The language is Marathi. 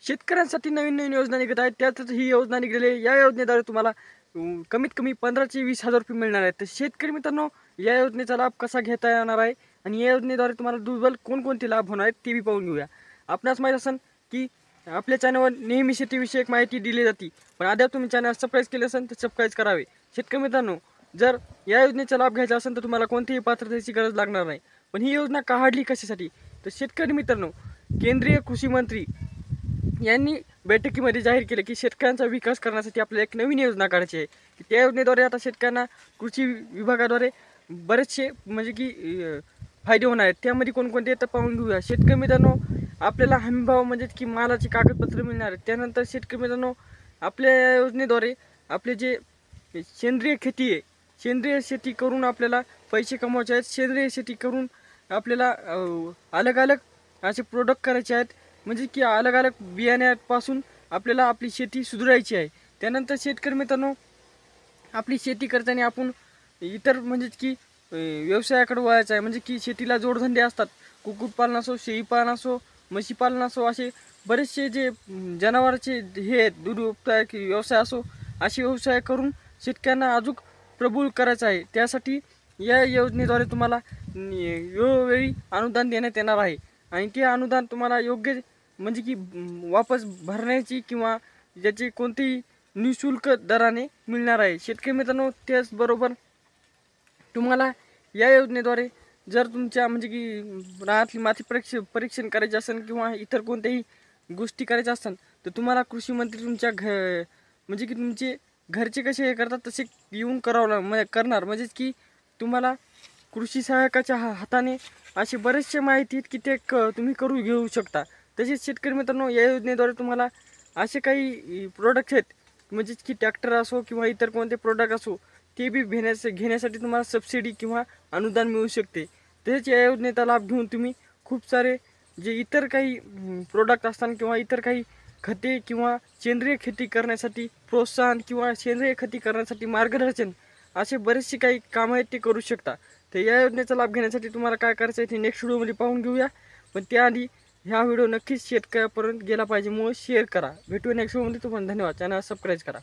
शेतकऱ्यांसाठी नवीन नवीन योजना निघत आहेत. त्यातच ही योजना निघालेली आहे. या योजनेद्वारे तुम्हाला कमीत कमी 15 ते 20,000 रुपये मिळणार आहेत. तर शेतकरी मित्रांनो, या योजनेचा लाभ कसा घेता येणार आहे आणि या योजनेद्वारे तुम्हाला दुर्बल कोणकोणते लाभ होणार आहेत ते बी पाहून घेऊया. आपणास माहीत असेल की आपल्या चॅनलवर नेहमी शेतीविषयक माहिती दिली जाते, पण अद्याप तुम्ही चॅनल सबस्क्राईब केले असेल तर सबस्क्राईब करावे. शेतकरी मित्रांनो, जर या योजनेचा लाभ घ्यायचा असेल तर तुम्हाला कोणतीही पात्रतेची गरज लागणार नाही. पण ही योजना काढली कशासाठी? तर शेतकरी मित्रांनो, केंद्रीय कृषी मंत्री यांनी बैठकीमध्ये जाहीर केले की शेतकऱ्यांचा विकास करण्यासाठी आपल्याला एक नवीन योजना काढायची आहे. की त्या योजनेद्वारे आता शेतकऱ्यांना कृषी विभागाद्वारे बरेचसे म्हणजे की फायदे होणार आहेत. त्यामध्ये कोणकोणते येतं पाहून घेऊया. शेतकरी मित्रांनो, आपल्याला हमीभाव म्हणजे की मालाची कागदपत्र मिळणार आहेत. त्यानंतर शेतकरी मित्रांनो, आपल्या या योजनेद्वारे आपले जे सेंद्रिय शेती आहे, सेंद्रिय शेती करून आपल्याला पैसे कमवायचे आहेत. सेंद्रिय शेती करून आपल्याला अलग अलग असे प्रोडक्ट करायचे आहेत. म्हणजे की अलग अलग बियाण्यापासून आपल्याला आपली शेती सुधारायची आहे. त्यानंतर शेतकरी मित्रांनो, आपली शेती करताना आपण इतर म्हणजे की व्यवसायाकडे वळायचं आहे. म्हणजे की शेतीला जोडधंदे असतात. कुक्कुटपालन असो, शेळीपालन असो, म्हशीपालन असो, असे बरेचसे जे जनावरांचे हे आहेत, दूध उत्पादक व्यवसाय असो, असे व्यवसाय करून शेतकऱ्यांना अजून प्रबळ करायचं आहे. त्यासाठी या योजनेद्वारे तुम्हाला वेळोवेळी अनुदान देण्यात येणार आहे आणि ते अनुदान तुम्हाला योग्य म्हणजे की वापस भरण्याची किंवा ज्याची कोणतीही निःशुल्क दराने मिळणार आहे. शेतकरी मित्रांनो, त्याचबरोबर तुम्हाला या योजनेद्वारे जर तुमच्या म्हणजे की रानातली माती परीक्षण करायचे असेल किंवा इतर कोणत्याही गोष्टी करायच्या असतील तर तुम्हाला कृषी मंत्री तुमच्या म्हणजे की तुमचे घरचे कसे हे करतात तसे येऊन करणार. म्हणजेच की तुम्हाला कृषी सहाय्यकाच्या हाताने असे बरेचसे माहिती आहेत की ते तुम्ही करू घेऊ शकता. तसेच शेतकरी मित्रांनो, या योजनेद्वारे तुम्हाला असे काही प्रोडक्ट आहेत म्हणजेच की ट्रॅक्टर असो किंवा इतर कोणते प्रोडक्ट असो ते बी घेण्यासाठी तुम्हाला सबसिडी किंवा अनुदान मिळू शकते. तसेच या योजनेचा लाभ घेऊन तुम्ही खूप सारे जे इतर काही प्रोडक्ट असतात किंवा इतर काही खते किंवा सेंद्रिय शेती करण्यासाठी प्रोत्साहन किंवा सेंद्रिय शेती करण्यासाठी मार्गदर्शन असे बरेचसे काही कामं आहेत ते करू शकता. तर या योजनेचा लाभ घेण्यासाठी तुम्हाला काय करायचं आहे ते नेक्स्ट व्हिडिओमध्ये पाहून घेऊया. पण त्याआधी ह्या व्हिडिओ नक्कीच शेतकऱ्यापर्यंत गेला पाहिजे, म्हणून शेअर करा. भेटूया नेक्स्ट व्हिडिओमध्ये. तुम्हाला धन्यवाद. चॅनल सबस्क्राईब करा.